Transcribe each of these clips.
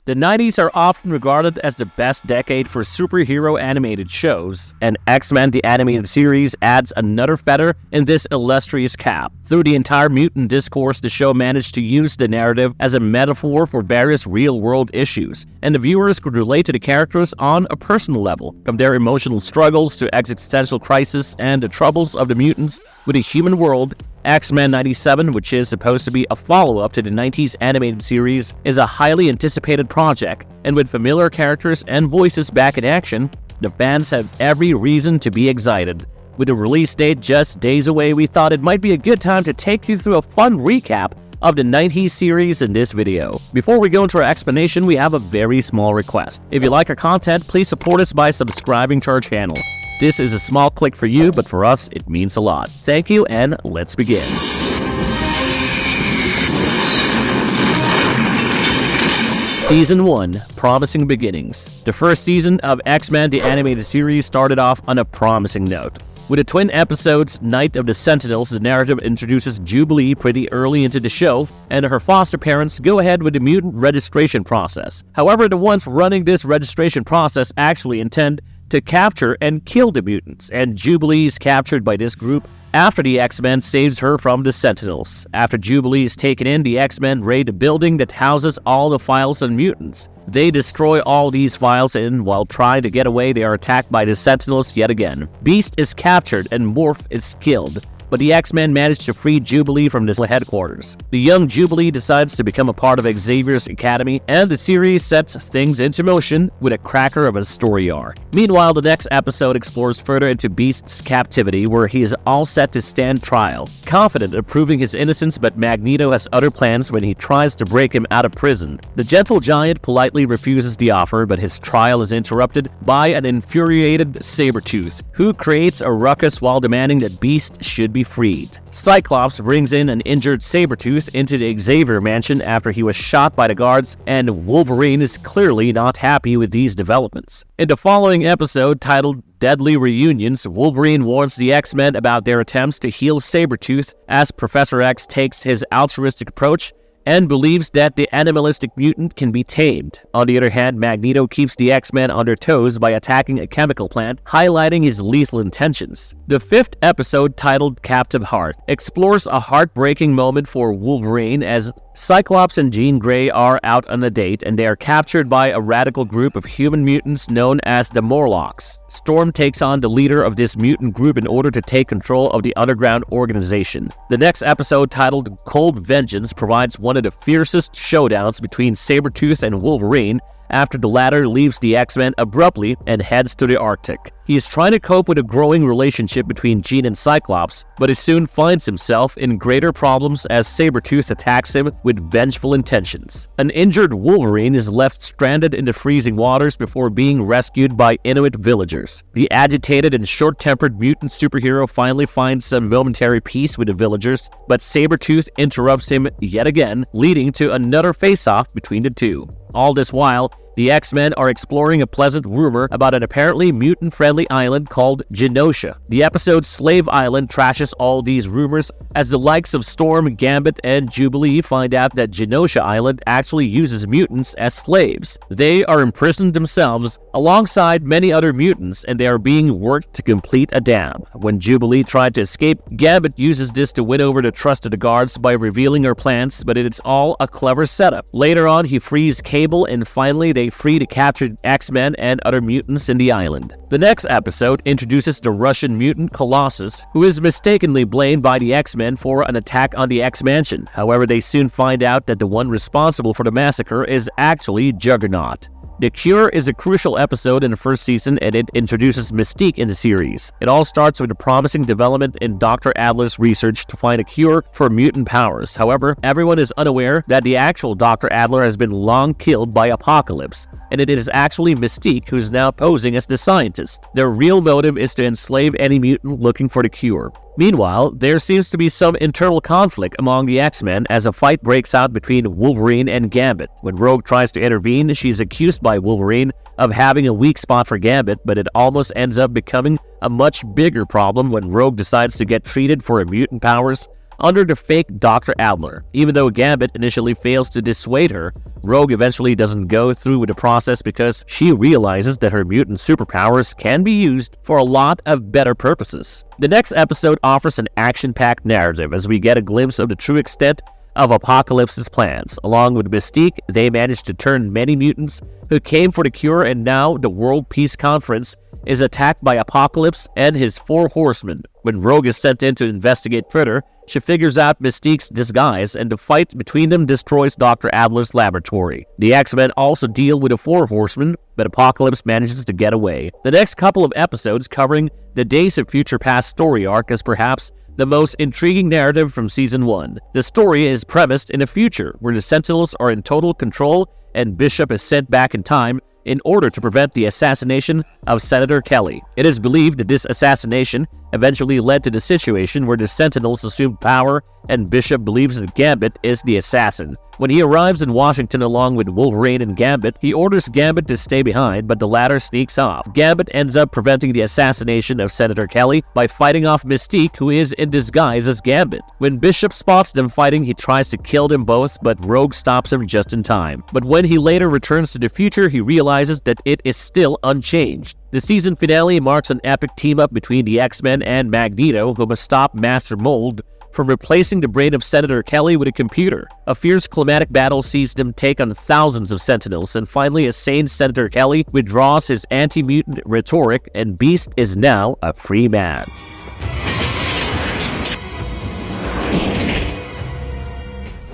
The 90s are often regarded as the best decade for superhero animated shows, and X-Men the Animated Series adds another feather in this illustrious cap. Through the entire mutant discourse, the show managed to use the narrative as a metaphor for various real-world issues, and the viewers could relate to the characters on a personal level, from their emotional struggles to existential crisis and the troubles of the mutants with a human world. X-Men 97, which is supposed to be a follow-up to the 90s animated series, is a highly anticipated project, and with familiar characters and voices back in action, the fans have every reason to be excited. With the release date just days away, we thought it might be a good time to take you through a fun recap of the 90s series in this video. Before we go into our explanation, we have a very small request. If you like our content, please support us by subscribing to our channel. This is a small click for you, but for us, it means a lot. Thank you, and let's begin. Season 1, Promising Beginnings. The first season of X-Men the Animated Series started off on a promising note. With the twin episodes Night of the Sentinels, the narrative introduces Jubilee pretty early into the show, and her foster parents go ahead with the mutant registration process. However, the ones running this registration process actually intend to capture and kill the mutants, and Jubilee is captured by this group after the X-Men saves her from the Sentinels. After Jubilee is taken in, the X-Men raid the building that houses all the files on mutants. They destroy all these files, and while trying to get away, they are attacked by the Sentinels yet again. Beast is captured and Morph is killed, but the X-Men manage to free Jubilee from this headquarters. The young Jubilee decides to become a part of Xavier's Academy, and the series sets things into motion with a cracker of a story arc. Meanwhile, the next episode explores further into Beast's captivity, where he is all set to stand trial, confident of proving his innocence, but Magneto has other plans when he tries to break him out of prison. The gentle giant politely refuses the offer, but his trial is interrupted by an infuriated Sabretooth, who creates a ruckus while demanding that Beast should be freed. Cyclops brings in an injured Sabretooth into the Xavier mansion after he was shot by the guards, and Wolverine is clearly not happy with these developments. In the following episode, titled Deadly Reunions, Wolverine warns the X-Men about their attempts to heal Sabretooth as Professor X takes his altruistic approach and believes that the animalistic mutant can be tamed. On the other hand, Magneto keeps the X-Men on their toes by attacking a chemical plant, highlighting his lethal intentions. The fifth episode, titled Captive Heart, explores a heartbreaking moment for Wolverine as Cyclops and Jean Grey are out on a date, and they are captured by a radical group of human mutants known as the Morlocks. Storm takes on the leader of this mutant group in order to take control of the underground organization. The next episode, titled Cold Vengeance, provides one of the fiercest showdowns between Sabretooth and Wolverine after the latter leaves the X-Men abruptly and heads to the Arctic. He is trying to cope with a growing relationship between Jean and Cyclops, but he soon finds himself in greater problems as Sabretooth attacks him with vengeful intentions. An injured Wolverine is left stranded in the freezing waters before being rescued by Inuit villagers. The agitated and short-tempered mutant superhero finally finds some momentary peace with the villagers, but Sabretooth interrupts him yet again, leading to another face-off between the two. All this while, the X-Men are exploring a pleasant rumor about an apparently mutant-friendly island called Genosha. The episode Slave Island trashes all these rumors as the likes of Storm, Gambit, and Jubilee find out that Genosha Island actually uses mutants as slaves. They are imprisoned themselves alongside many other mutants, and they are being worked to complete a dam. When Jubilee tried to escape, Gambit uses this to win over the trust of the guards by revealing her plans, but it's all a clever setup. Later on, he frees Cable, and finally they free the captured X-Men and other mutants in the island. The next episode introduces the Russian mutant Colossus, who is mistakenly blamed by the X-Men for an attack on the X-Mansion. However, they soon find out that the one responsible for the massacre is actually Juggernaut. The Cure is a crucial episode in the first season, and it introduces Mystique in the series. It all starts with a promising development in Dr. Adler's research to find a cure for mutant powers. However, everyone is unaware that the actual Dr. Adler has been long killed by Apocalypse, and it is actually Mystique who is now posing as the scientist. Their real motive is to enslave any mutant looking for the cure. Meanwhile, there seems to be some internal conflict among the X-Men as a fight breaks out between Wolverine and Gambit. When Rogue tries to intervene, she is accused by Wolverine of having a weak spot for Gambit, but it almost ends up becoming a much bigger problem when Rogue decides to get treated for her mutant powers under the fake Dr. Adler. Even though Gambit initially fails to dissuade her, Rogue eventually doesn't go through with the process because she realizes that her mutant superpowers can be used for a lot of better purposes. The next episode offers an action-packed narrative as we get a glimpse of the true extent of Apocalypse's plans. Along with Mystique, they managed to turn many mutants who came for the cure, and now the World Peace Conference is attacked by Apocalypse and his 4 horsemen. When Rogue is sent in to investigate further, she figures out Mystique's disguise, and the fight between them destroys Dr. Adler's laboratory. The X-Men also deal with the 4 horsemen, but Apocalypse manages to get away. The next couple of episodes covering the Days of Future Past story arc is perhaps the most intriguing narrative from Season 1. The story is premised in a future where the Sentinels are in total control and Bishop is sent back in time in order to prevent the assassination of Senator Kelly. It is believed that this assassination eventually led to the situation where the Sentinels assumed power and Bishop believes that Gambit is the assassin. When he arrives in Washington along with Wolverine and Gambit, he orders Gambit to stay behind, but the latter sneaks off. Gambit ends up preventing the assassination of Senator Kelly by fighting off Mystique, who is in disguise as Gambit. When Bishop spots them fighting, he tries to kill them both, but Rogue stops him just in time. But when he later returns to the future, he realizes that it is still unchanged. The season finale marks an epic team-up between the X-Men and Magneto, who must stop Master Mold from replacing the brain of Senator Kelly with a computer. A fierce climatic battle sees them take on thousands of Sentinels, and finally a sane Senator Kelly withdraws his anti-mutant rhetoric, and Beast is now a free man.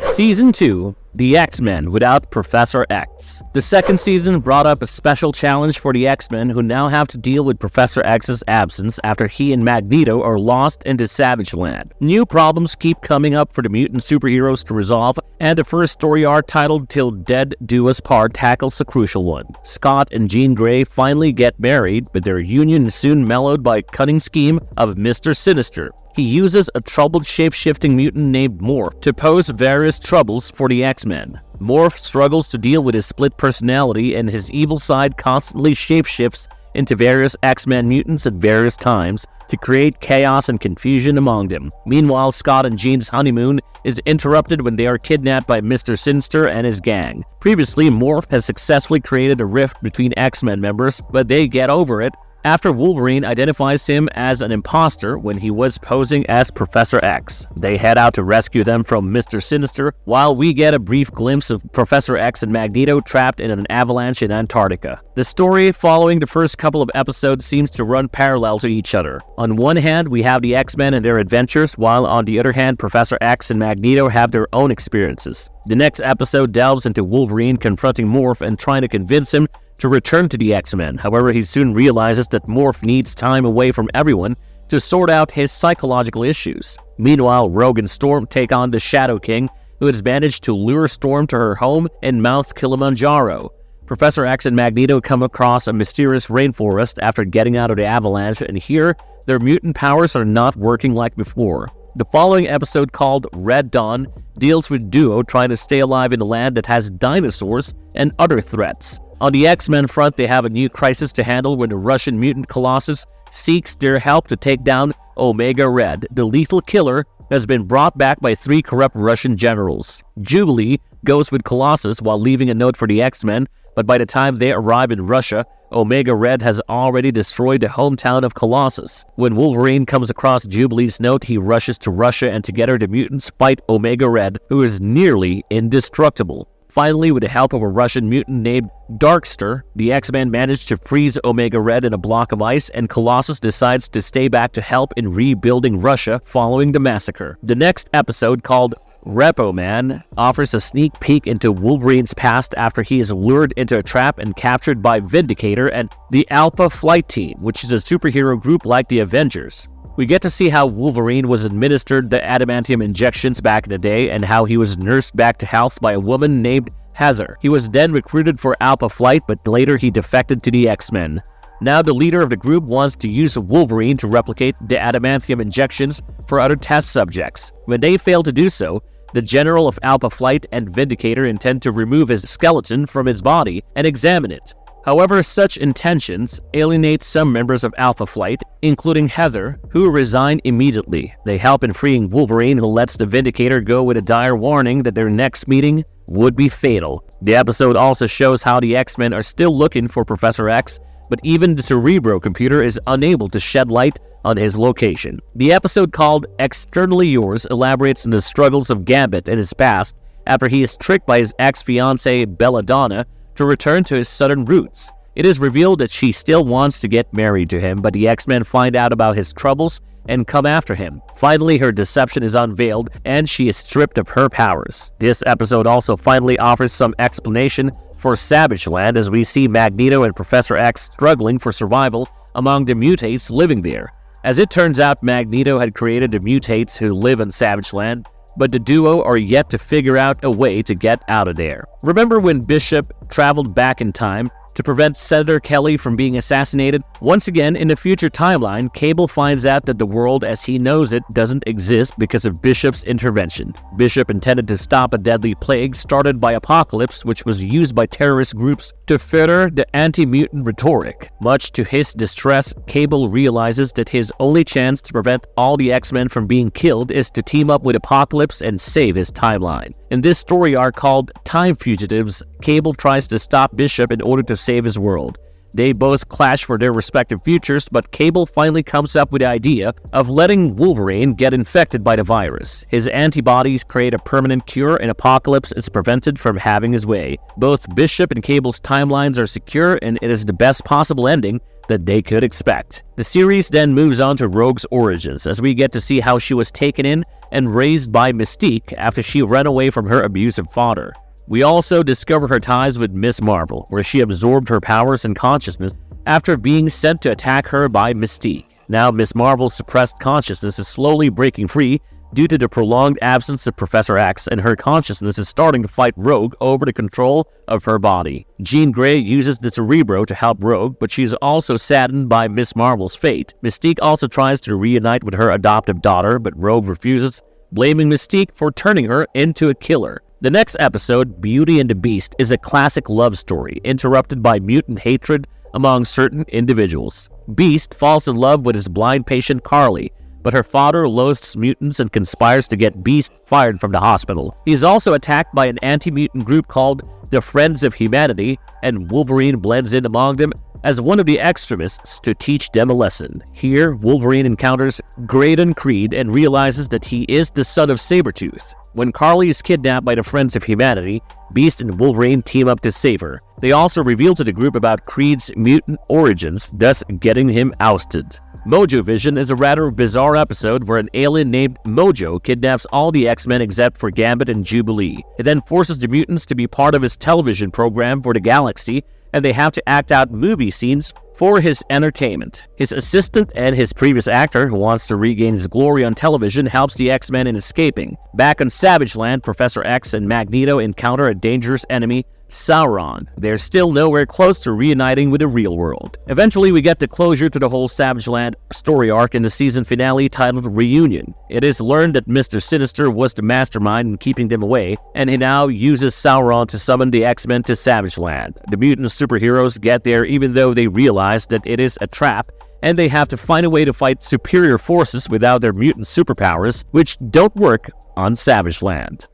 Season 2, The X-Men without Professor X. The second season brought up a special challenge for the X-Men, who now have to deal with Professor X's absence after he and Magneto are lost into Savage Land. New problems keep coming up for the mutant superheroes to resolve, and the first story arc titled Till Dead Do Us Part tackles a crucial one. Scott and Jean Grey finally get married, but their union is soon mellowed by a cunning scheme of Mr. Sinister. He uses a troubled shape-shifting mutant named Morph to pose various troubles for the X-Men. Morph struggles to deal with his split personality, and his evil side constantly shapeshifts into various X-Men mutants at various times to create chaos and confusion among them. Meanwhile, Scott and Jean's honeymoon is interrupted when they are kidnapped by Mr. Sinister and his gang. Previously, Morph has successfully created a rift between X-Men members, but they get over it after Wolverine identifies him as an imposter when he was posing as Professor X. They head out to rescue them from Mr. Sinister, while we get a brief glimpse of Professor X and Magneto trapped in an avalanche in Antarctica. The story following the first couple of episodes seems to run parallel to each other. On one hand, we have the X-Men and their adventures, while on the other hand, Professor X and Magneto have their own experiences. The next episode delves into Wolverine confronting Morph and trying to convince him to return to the X-Men. However, he soon realizes that Morph needs time away from everyone to sort out his psychological issues. Meanwhile, Rogue and Storm take on the Shadow King, who has managed to lure Storm to her home in Mount Kilimanjaro. Professor X and Magneto come across a mysterious rainforest after getting out of the avalanche, and here, their mutant powers are not working like before. The following episode, called Red Dawn, deals with Duo trying to stay alive in a land that has dinosaurs and other threats. On the X-Men front, they have a new crisis to handle when the Russian mutant Colossus seeks their help to take down Omega Red. The lethal killer has been brought back by 3 corrupt Russian generals. Jubilee goes with Colossus while leaving a note for the X-Men, but by the time they arrive in Russia, Omega Red has already destroyed the hometown of Colossus. When Wolverine comes across Jubilee's note, he rushes to Russia, and together the mutants fight Omega Red, who is nearly indestructible. Finally, with the help of a Russian mutant named Darkster, the X-Men manage to freeze Omega Red in a block of ice, and Colossus decides to stay back to help in rebuilding Russia following the massacre. The next episode, called Repo Man, offers a sneak peek into Wolverine's past after he is lured into a trap and captured by Vindicator and the Alpha Flight Team, which is a superhero group like the Avengers. We get to see how Wolverine was administered the adamantium injections back in the day, and how he was nursed back to health by a woman named Hazard. He was then recruited for Alpha Flight, but later he defected to the X-Men. Now the leader of the group wants to use Wolverine to replicate the adamantium injections for other test subjects. When they fail to do so, the general of Alpha Flight and Vindicator intend to remove his skeleton from his body and examine it. However, such intentions alienate some members of Alpha Flight, including Heather, who resign immediately. They help in freeing Wolverine, who lets the Vindicator go with a dire warning that their next meeting would be fatal. The episode also shows how the X-Men are still looking for Professor X, but even the Cerebro computer is unable to shed light on his location. The episode called Externally Yours elaborates on the struggles of Gambit in his past after he is tricked by his ex-fiancée Belladonna to return to his southern roots. It is revealed that she still wants to get married to him, but the X-Men find out about his troubles and come after him. Finally, her deception is unveiled and she is stripped of her powers. This episode also finally offers some explanation for Savage Land, as we see Magneto and Professor X struggling for survival among the mutates living there. As it turns out, Magneto had created the mutates who live in Savage Land, but the duo are yet to figure out a way to get out of there. Remember when Bishop traveled back in time to prevent Senator Kelly from being assassinated? Once again, in the future timeline, Cable finds out that the world as he knows it doesn't exist because of Bishop's intervention. Bishop intended to stop a deadly plague started by Apocalypse, which was used by terrorist groups to further the anti-mutant rhetoric. Much to his distress, Cable realizes that his only chance to prevent all the X-Men from being killed is to team up with Apocalypse and save his timeline. In this story arc called Time Fugitives, Cable tries to stop Bishop in order to save his world. They both clash for their respective futures, but Cable finally comes up with the idea of letting Wolverine get infected by the virus. His antibodies create a permanent cure and Apocalypse is prevented from having his way. Both Bishop and Cable's timelines are secure, and it is the best possible ending that they could expect. The series then moves on to Rogue's origins, as we get to see how she was taken in and raised by Mystique after she ran away from her abusive father. We also discover her ties with Ms. Marvel, where she absorbed her powers and consciousness after being sent to attack her by Mystique. Now, Ms. Marvel's suppressed consciousness is slowly breaking free due to the prolonged absence of Professor X, and her consciousness is starting to fight Rogue over the control of her body. Jean Grey uses the Cerebro to help Rogue, but she is also saddened by Ms. Marvel's fate. Mystique also tries to reunite with her adoptive daughter, but Rogue refuses, blaming Mystique for turning her into a killer. The next episode, Beauty and the Beast, is a classic love story, interrupted by mutant hatred among certain individuals. Beast falls in love with his blind patient Carly, but her father loathes mutants and conspires to get Beast fired from the hospital. He is also attacked by an anti-mutant group called the Friends of Humanity, and Wolverine blends in among them as one of the extremists to teach them a lesson. Here, Wolverine encounters Graydon Creed and realizes that he is the son of Sabretooth. When Carly is kidnapped by the Friends of Humanity, Beast and Wolverine team up to save her. They also reveal to the group about Creed's mutant origins, thus getting him ousted. Mojo Vision is a rather bizarre episode where an alien named Mojo kidnaps all the X-Men except for Gambit and Jubilee. It then forces the mutants to be part of his television program for the galaxy, and they have to act out movie scenes for his entertainment. His assistant and his previous actor, who wants to regain his glory on television, helps the X-Men in escaping. Back on Savage Land, Professor X and Magneto encounter a dangerous enemy, Sauron. They're still nowhere close to reuniting with the real world. Eventually, we get the closure to the whole Savage Land story arc in the season finale titled Reunion. It is learned that Mr. Sinister was the mastermind in keeping them away, and he now uses Sauron to summon the X-Men to Savage Land. The mutant superheroes get there even though they realize that it is a trap, and they have to find a way to fight superior forces without their mutant superpowers, which don't work on Savage Land.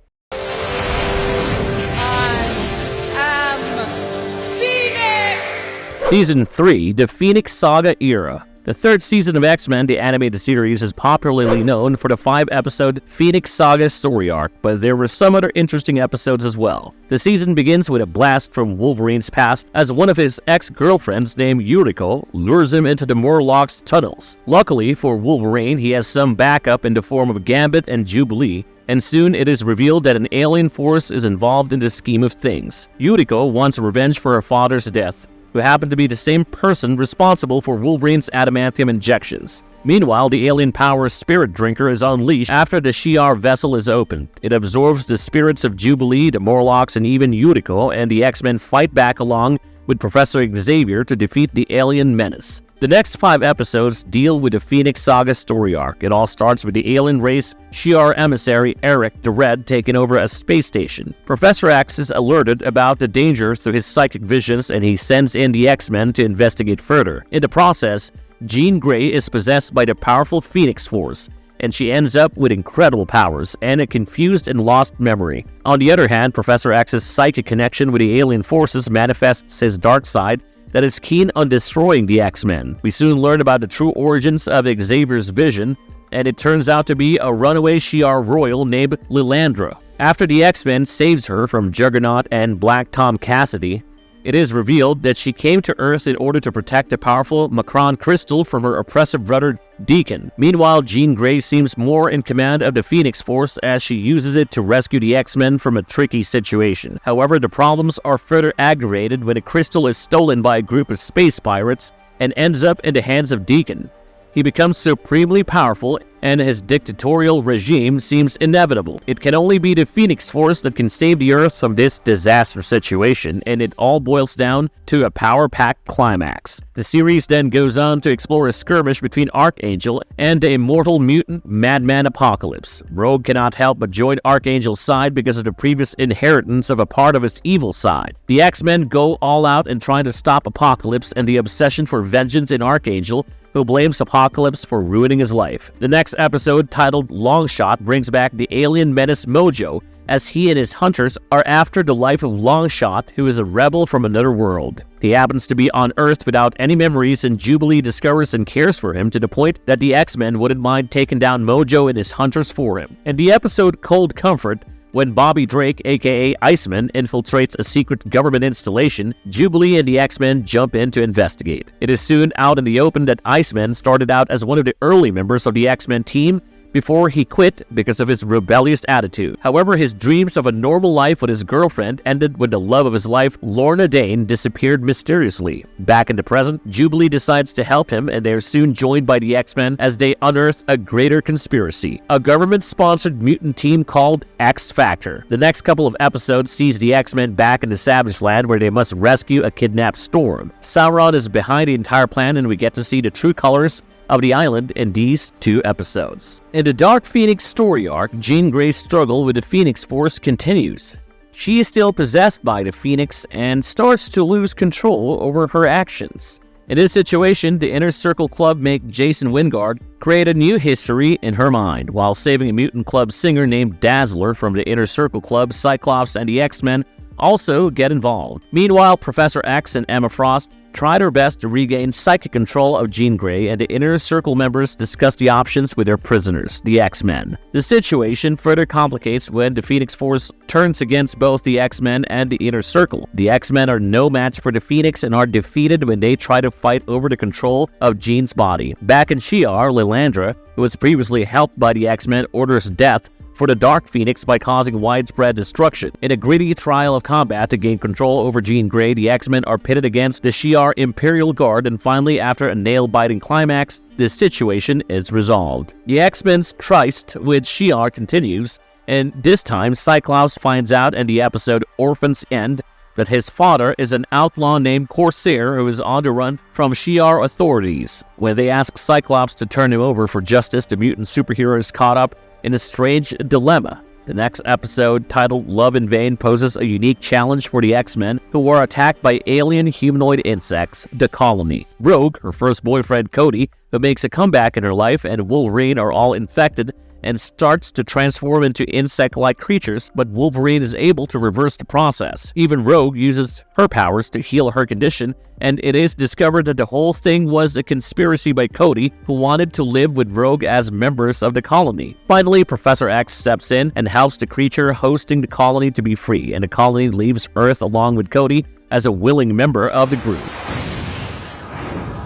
Season 3, The Phoenix Saga Era. The third season of X-Men, the animated series, is popularly known for the 5-episode Phoenix Saga story arc, but there were some other interesting episodes as well. The season begins with a blast from Wolverine's past as one of his ex-girlfriends named Yuriko lures him into the Morlocks tunnels. Luckily for Wolverine, he has some backup in the form of Gambit and Jubilee, and soon it is revealed that an alien force is involved in the scheme of things. Yuriko wants revenge for her father's death, who happened to be the same person responsible for Wolverine's adamantium injections. Meanwhile, the alien power Spirit Drinker is unleashed after the Shi'ar vessel is opened. It absorbs the spirits of Jubilee, the Morlocks, and even Yuriko, and the X-Men fight back along with Professor Xavier to defeat the alien menace. The next 5 episodes deal with the Phoenix Saga story arc. It all starts with the alien race Shi'ar emissary Eric the Red taking over a space station. Professor X is alerted about the danger through his psychic visions, and he sends in the X-Men to investigate further. In the process, Jean Grey is possessed by the powerful Phoenix Force, and she ends up with incredible powers and a confused and lost memory. On the other hand, Professor X's psychic connection with the alien forces manifests his dark side that is keen on destroying the X-Men. We soon learn about the true origins of Xavier's vision, and it turns out to be a runaway Shi'ar royal named Lilandra. After the X-Men saves her from Juggernaut and Black Tom Cassidy, it is revealed that she came to Earth in order to protect the powerful Macron crystal from her oppressive brother Deacon. Meanwhile, Jean Grey seems more in command of the Phoenix Force as she uses it to rescue the X-Men from a tricky situation. However, the problems are further aggravated when the crystal is stolen by a group of space pirates and ends up in the hands of Deacon. He becomes supremely powerful, and his dictatorial regime seems inevitable. It can only be the Phoenix Force that can save the Earth from this disaster situation, and it all boils down to a power-packed climax. The series then goes on to explore a skirmish between Archangel and the immortal mutant Madman Apocalypse. Rogue cannot help but join Archangel's side because of the previous inheritance of a part of his evil side. The X-Men go all out in trying to stop Apocalypse and the obsession for vengeance in Archangel, who blames Apocalypse for ruining his life. The next episode, titled Longshot, brings back the alien menace Mojo, as he and his hunters are after the life of Longshot, who is a rebel from another world. He happens to be on Earth without any memories, and Jubilee discovers and cares for him to the point that the X-Men wouldn't mind taking down Mojo and his hunters for him. In the episode Cold Comfort, when Bobby Drake, aka Iceman, infiltrates a secret government installation, Jubilee and the X-Men jump in to investigate. It is soon out in the open that Iceman started out as one of the early members of the X-Men team before he quit because of his rebellious attitude. However, his dreams of a normal life with his girlfriend ended when the love of his life, Lorna Dane, disappeared mysteriously. Back in the present, Jubilee decides to help him, and they are soon joined by the X-Men as they unearth a greater conspiracy, a government-sponsored mutant team called X Factor. The next couple of episodes sees the X-Men back in the Savage Land, where they must rescue a kidnapped Storm. Sauron is behind the entire plan, and we get to see the true colors of the island in these 2 episodes. In the Dark Phoenix story arc, Jean Grey's struggle with the Phoenix Force continues. She is still possessed by the Phoenix and starts to lose control over her actions. In this situation, the Inner Circle Club make Jason Wingard create a new history in her mind. While saving a mutant club singer named Dazzler from the Inner Circle Club, Cyclops and the X-Men also get involved. Meanwhile, Professor X and Emma Frost try their best to regain psychic control of Jean Grey, and the Inner Circle members discuss the options with their prisoners, the X-Men. The situation further complicates when the Phoenix Force turns against both the X-Men and the Inner Circle. The X-Men are no match for the Phoenix and are defeated when they try to fight over the control of Jean's body. Back in Shi'ar, Lilandra, who was previously helped by the X-Men, orders death for the Dark Phoenix by causing widespread destruction. In a gritty trial of combat to gain control over Jean Grey, the X-Men are pitted against the Shi'ar Imperial Guard, and finally, after a nail-biting climax, this situation is resolved. The X-Men's tryst with Shi'ar continues, and this time Cyclops finds out in the episode Orphan's End that his father is an outlaw named Corsair who is on the run from Shi'ar authorities. When they ask Cyclops to turn him over for justice, the mutant superhero is caught up in a strange dilemma. The next episode, titled Love in Vain, poses a unique challenge for the X-Men, who are attacked by alien humanoid insects, the Colony. Rogue, her first boyfriend Cody, who makes a comeback in her life, and Wolverine are all infected and starts to transform into insect-like creatures, but Wolverine is able to reverse the process. Even Rogue uses her powers to heal her condition, and it is discovered that the whole thing was a conspiracy by Cody, who wanted to live with Rogue as members of the Colony. Finally, Professor X steps in and helps the creature hosting the Colony to be free, and the Colony leaves Earth along with Cody as a willing member of the group.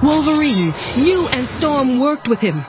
Wolverine, you and Storm worked with him.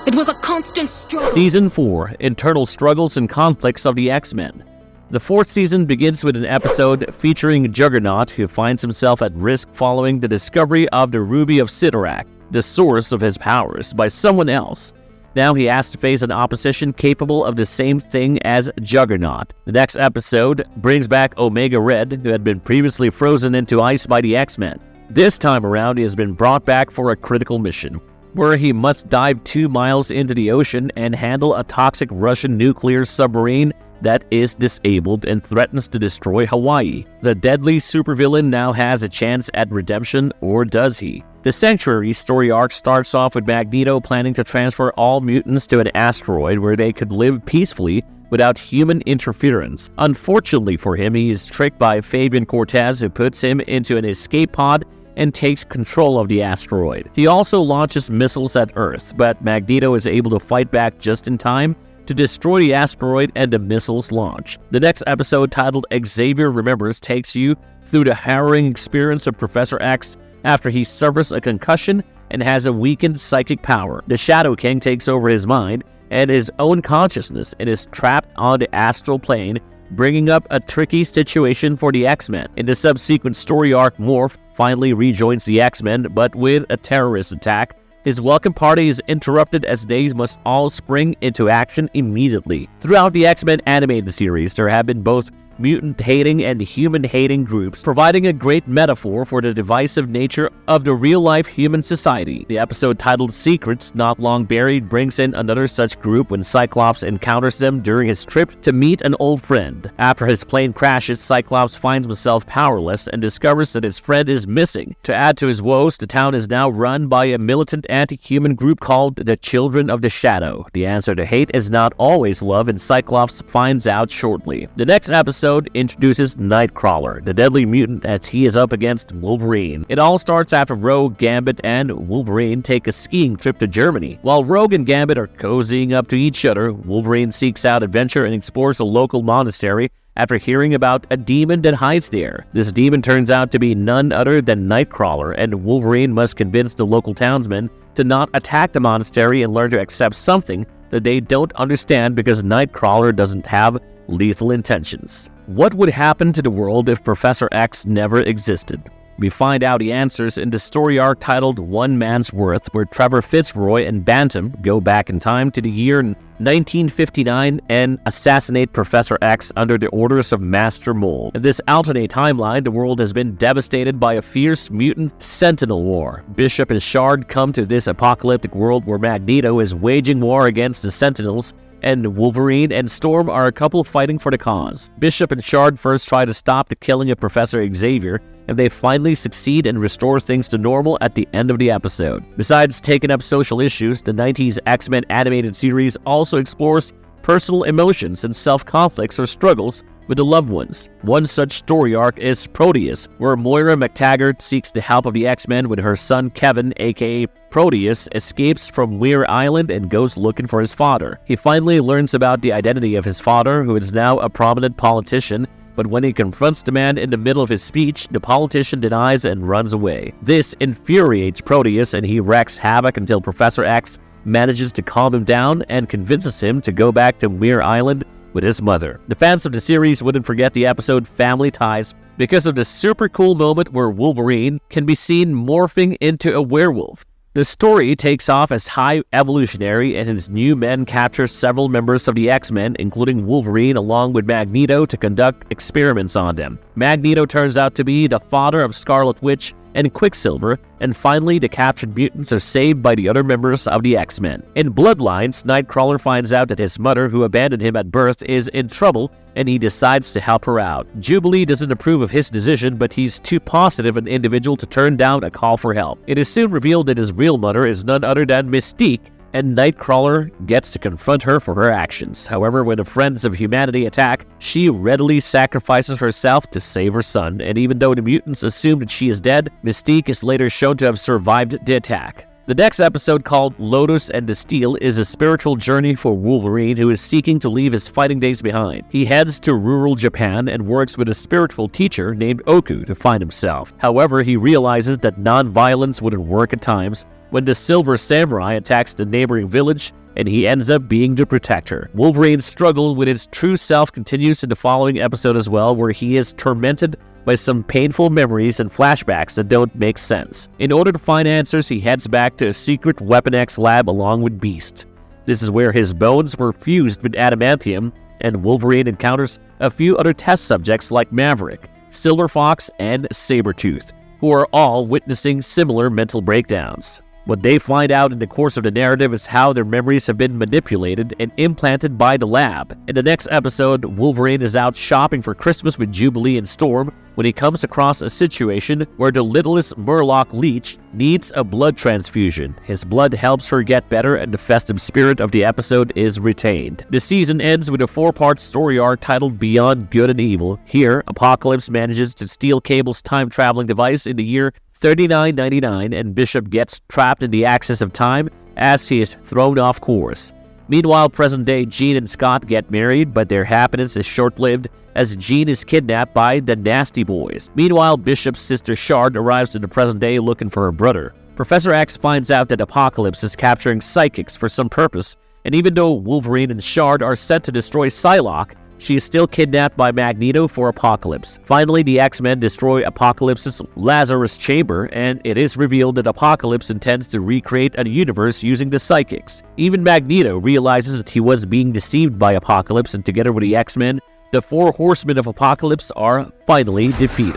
It was a constant struggle. Season 4, Internal Struggles and Conflicts of the X-Men. The 4th season begins with an episode featuring Juggernaut, who finds himself at risk following the discovery of the Ruby of Sidorak, the source of his powers, by someone else. Now he has to face an opposition capable of the same thing as Juggernaut. The next episode brings back Omega Red, who had been previously frozen into ice by the X-Men. This time around, he has been brought back for a critical mission, where he must dive 2 miles into the ocean and handle a toxic Russian nuclear submarine that is disabled and threatens to destroy Hawaii. The deadly supervillain now has a chance at redemption, or does he? The Sanctuary story arc starts off with Magneto planning to transfer all mutants to an asteroid where they could live peacefully without human interference. Unfortunately for him, he is tricked by Fabian Cortez, who puts him into an escape pod and takes control of the asteroid. He also launches missiles at Earth, but Magneto is able to fight back just in time to destroy the asteroid and the missiles launch. The next episode, titled Xavier Remembers, takes you through the harrowing experience of Professor X after he suffers a concussion and has a weakened psychic power. The Shadow King takes over his mind and his own consciousness and is trapped on the astral plane, bringing up a tricky situation for the X-Men. In the subsequent story arc, Morph finally rejoins the X-Men, but with a terrorist attack. His welcome party is interrupted as they must all spring into action immediately. Throughout the X-Men animated series, there have been both mutant-hating and human-hating groups, providing a great metaphor for the divisive nature of the real-life human society. The episode titled Secrets Not Long Buried brings in another such group when Cyclops encounters them during his trip to meet an old friend. After his plane crashes, Cyclops finds himself powerless and discovers that his friend is missing. To add to his woes, the town is now run by a militant anti-human group called the Children of the Shadow. The answer to hate is not always love, and Cyclops finds out shortly. The next episode introduces Nightcrawler, the deadly mutant, as he is up against Wolverine. It all starts after Rogue, Gambit, and Wolverine take a skiing trip to Germany. While Rogue and Gambit are cozying up to each other, Wolverine seeks out adventure and explores a local monastery after hearing about a demon that hides there. This demon turns out to be none other than Nightcrawler, and Wolverine must convince the local townsmen to not attack the monastery and learn to accept something that they don't understand because Nightcrawler doesn't have lethal intentions. What would happen to the world if Professor X never existed? We find out the answers in the story arc titled One Man's Worth, where Trevor Fitzroy and Bantam go back in time to the year 1959 and assassinate Professor X under the orders of Master Mole. In this alternate timeline, the world has been devastated by a fierce mutant Sentinel war. Bishop and Shard come to this apocalyptic world where Magneto is waging war against the Sentinels, and Wolverine and Storm are a couple fighting for the cause. Bishop and Shard first try to stop the killing of Professor Xavier, and they finally succeed and restore things to normal at the end of the episode. Besides taking up social issues, the 90s X-Men animated series also explores personal emotions and self-conflicts or struggles with the loved ones. One such story arc is Proteus, where Moira McTaggart seeks the help of the X-Men when her son Kevin, aka Proteus, escapes from Weir Island and goes looking for his father. He finally learns about the identity of his father, who is now a prominent politician, but when he confronts the man in the middle of his speech, the politician denies and runs away. This infuriates Proteus, and he wreaks havoc until Professor X manages to calm him down and convinces him to go back to Weir Island with his mother. The fans of the series wouldn't forget the episode Family Ties because of the super cool moment where Wolverine can be seen morphing into a werewolf. The story takes off as High Evolutionary and his new men capture several members of the X-Men, including Wolverine, along with Magneto, to conduct experiments on them. Magneto turns out to be the father of Scarlet Witch and Quicksilver, and finally the captured mutants are saved by the other members of the X-Men. In Bloodlines, Nightcrawler finds out that his mother, who abandoned him at birth, is in trouble, and he decides to help her out. Jubilee doesn't approve of his decision, but he's too positive an individual to turn down a call for help. It is soon revealed that his real mother is none other than Mystique, and Nightcrawler gets to confront her for her actions. However, when the Friends of Humanity attack, she readily sacrifices herself to save her son, and even though the mutants assume that she is dead, Mystique is later shown to have survived the attack. The next episode, called Lotus and the Steel, is a spiritual journey for Wolverine, who is seeking to leave his fighting days behind. He heads to rural Japan and works with a spiritual teacher named Oku to find himself. However, he realizes that non-violence wouldn't work at times when the Silver Samurai attacks the neighboring village, and he ends up being the protector. Wolverine's struggle with his true self continues in the following episode as well, where he is tormented by some painful memories and flashbacks that don't make sense. In order to find answers, he heads back to a secret Weapon X lab along with Beast. This is where his bones were fused with adamantium, and Wolverine encounters a few other test subjects like Maverick, Silver Fox, and Sabretooth. who are all witnessing similar mental breakdowns. What they find out in the course of the narrative is how their memories have been manipulated and implanted by the lab. In the next episode, Wolverine is out shopping for Christmas with Jubilee and Storm when he comes across a situation where the littlest Murloc leech needs a blood transfusion. His blood helps her get better and the festive spirit of the episode is retained. The season ends with a 4-part story arc titled Beyond Good and Evil. Here, Apocalypse manages to steal Cable's time-traveling device in the year 3999, and Bishop gets trapped in the axis of time as he is thrown off course. Meanwhile, present-day Jean and Scott get married, but their happiness is short-lived as Jean is kidnapped by the Nasty Boys. Meanwhile, Bishop's sister Shard arrives in the present day looking for her brother. Professor X finds out that Apocalypse is capturing psychics for some purpose, and even though Wolverine and Shard are sent to destroy Psylocke, she is still kidnapped by Magneto for Apocalypse. Finally, the X-Men destroy Apocalypse's Lazarus Chamber, and it is revealed that Apocalypse intends to recreate a universe using the psychics. Even Magneto realizes that he was being deceived by Apocalypse, and together with the X-Men, the 4 Horsemen of Apocalypse are finally defeated.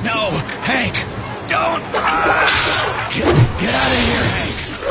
No, Hank, don't! Get out of here, Hank!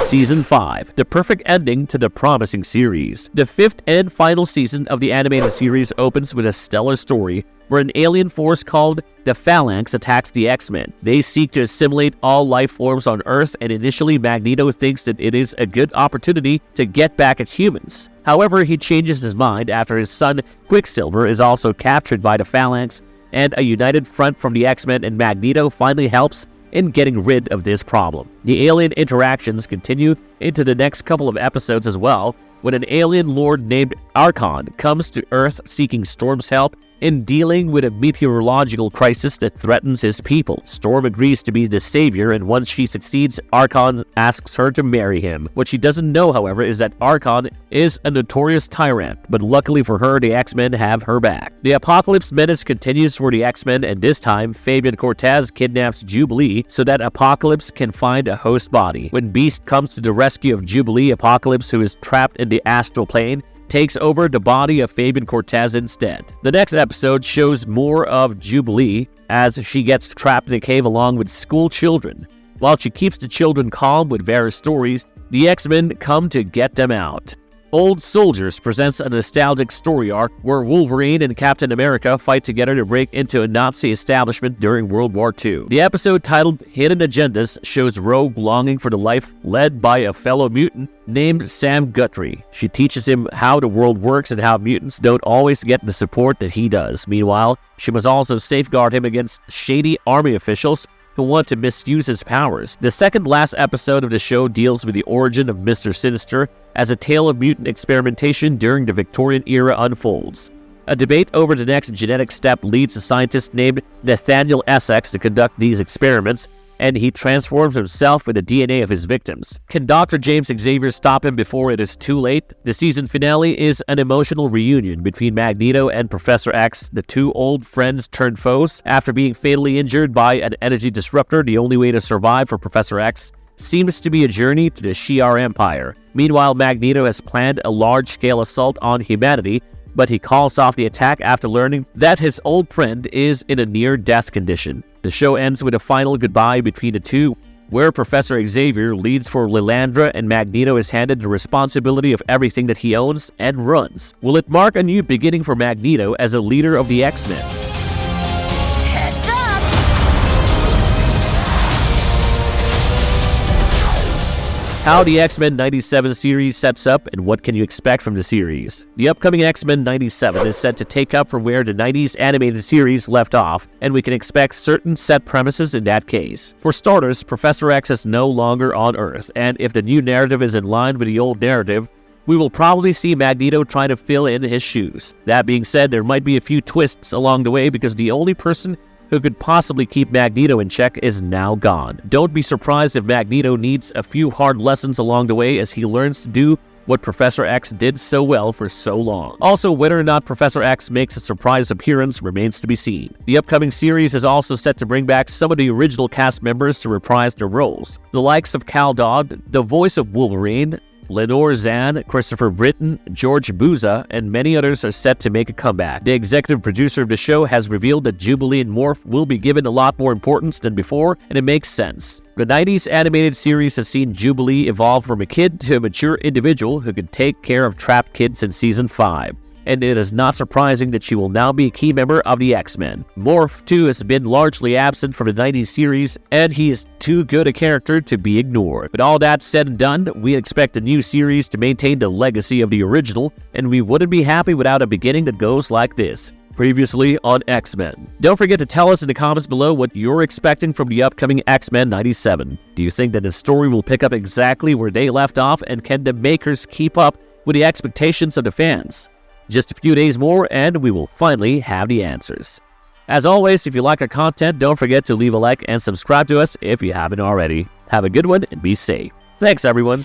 Season 5, the perfect ending to the promising series. The 5th and final season of the animated series opens with a stellar story where an alien force called the Phalanx attacks the X-Men. They seek to assimilate all life forms on Earth, and initially Magneto thinks that it is a good opportunity to get back at humans. However, he changes his mind after his son Quicksilver is also captured by the Phalanx, and a united front from the X-Men and Magneto finally helps in getting rid of this problem. The alien interactions continue into the next couple of episodes as well, when an alien lord named Archon comes to Earth seeking Storm's help in dealing with a meteorological crisis that threatens his people. Storm agrees to be the savior, and once she succeeds, Archon asks her to marry him. What she doesn't know, however, is that Archon is a notorious tyrant, but luckily for her, the X-Men have her back. The Apocalypse menace continues for the X-Men, and this time, Fabian Cortez kidnaps Jubilee so that Apocalypse can find a host body. When Beast comes to the rescue of Jubilee, Apocalypse, who is trapped in the astral plane, takes over the body of Fabian Cortez instead. The next episode shows more of Jubilee as she gets trapped in a cave along with school children. While she keeps the children calm with various stories, the X-Men come to get them out. Old Soldiers presents a nostalgic story arc where Wolverine and Captain America fight together to break into a Nazi establishment during World War II. The episode titled Hidden Agendas shows Rogue longing for the life led by a fellow mutant named Sam Guthrie. She teaches him how the world works and how mutants don't always get the support that he does. Meanwhile, she must also safeguard him against shady army officials who want to misuse his powers. The second last episode of the show deals with the origin of Mr. Sinister as a tale of mutant experimentation during the Victorian era unfolds. A debate over the next genetic step leads a scientist named Nathaniel Essex to conduct these experiments, and he transforms himself with the DNA of his victims. Can Dr. James Xavier stop him before it is too late? The season finale is an emotional reunion between Magneto and Professor X, the 2 old friends turned foes. After being fatally injured by an energy disruptor, the only way to survive for Professor X seems to be a journey to the Shi'ar Empire. Meanwhile, Magneto has planned a large-scale assault on humanity, but he calls off the attack after learning that his old friend is in a near-death condition. The show ends with a final goodbye between the two, where Professor Xavier leads for Lilandra and Magneto is handed the responsibility of everything that he owns and runs. Will it mark a new beginning for Magneto as a leader of the X-Men? Heads up! How the X-Men 97 series sets up and what can you expect from the series. The upcoming X-Men 97 is set to take up from where the 90s animated series left off, and we can expect certain set premises in that case. For starters, Professor X is no longer on Earth, and if the new narrative is in line with the old narrative, we will probably see Magneto trying to fill in his shoes. That being said, there might be a few twists along the way because the only person who could possibly keep Magneto in check is now gone. Don't be surprised if Magneto needs a few hard lessons along the way as he learns to do what Professor X did so well for so long. Also, whether or not Professor X makes a surprise appearance remains to be seen. The upcoming series is also set to bring back some of the original cast members to reprise their roles. The likes of Cal Dodd, the voice of Wolverine, Lenore Zan, Christopher Britton, George Buza, and many others are set to make a comeback. The executive producer of the show has revealed that Jubilee and Morph will be given a lot more importance than before, and it makes sense. The 90s animated series has seen Jubilee evolve from a kid to a mature individual who can take care of trapped kids in Season 5. And it is not surprising that she will now be a key member of the X-Men. Morph, too, has been largely absent from the 90s series, and he is too good a character to be ignored. But all that said and done, we expect a new series to maintain the legacy of the original, and we wouldn't be happy without a beginning that goes like this. Previously on X-Men. Don't forget to tell us in the comments below what you're expecting from the upcoming X-Men 97. Do you think that the story will pick up exactly where they left off, and can the makers keep up with the expectations of the fans? Just a few days more and we will finally have the answers. As always, if you like our content, don't forget to leave a like and subscribe to us if you haven't already. Have a good one and be safe. Thanks, everyone.